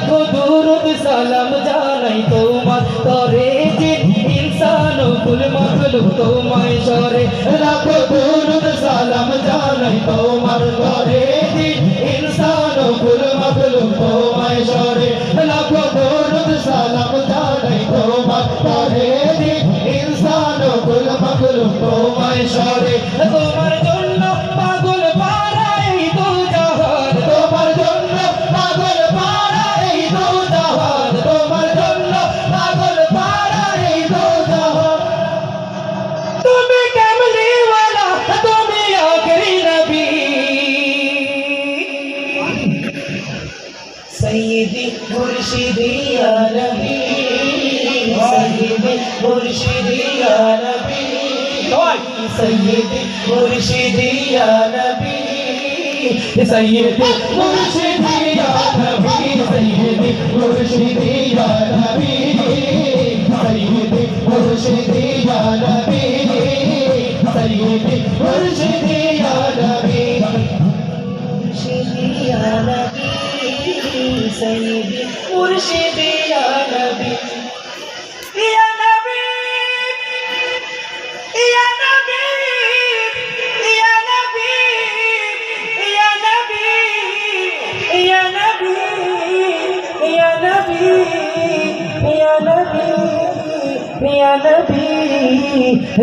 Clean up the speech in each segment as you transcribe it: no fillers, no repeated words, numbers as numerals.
লাখো দুরুদ সালাম জানাই তোমার তরে জিন ইনসান কুল মাখলুক তোমায় সরে লাখো দুরুদ সালাম জানাই তোমার তরে জিন ইনসান কুল মাখলুক তোমায় সরে লাখো দুরুদ সালাম জানাই তোমার তরে জিন ইনসান কুল মাখলুক তোমায় সরে তোমার জন্য পাগল পারা এই দু জাহান তোমার জন্য পাগল পারা এই দু জাহান তোমার জন্য পাগল পারা এই দু জাহান তুমি কামলি ওয়ালা তুমি আখরি নবী সৈয়দি মুর্শিদি ইয়া নবী সৈয়দি মুর্শিদি ইয়া নবী सैयदी मुर्शिदी या नबी सैयदी मुर्शिदी या नबी सैयदी मुर्शिदी या नबी सैयदी मुर्शिदी या नबी सैयदी मुर्शिदी या नबी मुर्शिदी या नबी सैयदी मुर्शिदी या नबी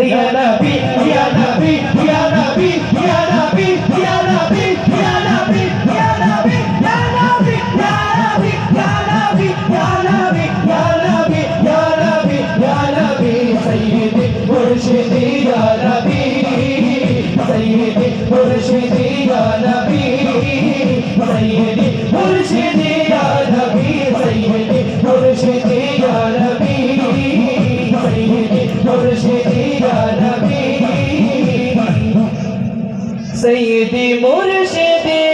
Ya Nabi, Ya Nabi, Ya Nabi, Ya Nabi, Ya Nabi, Ya Nabi, Ya Nabi, Ya Nabi, Ya Nabi, Ya Nabi, Ya Nabi, Ya Nabi, Ya Nabi, Ya Nabi, Ya Nabi, Sayyidi Murshidi Ya Nabi, Sayyidi Murshidi Ya Nabi, Sayyidi Murshidi Ya Nabi, Sayyidi Murshidi Ya Nabi. सैयदी मुर्शिदी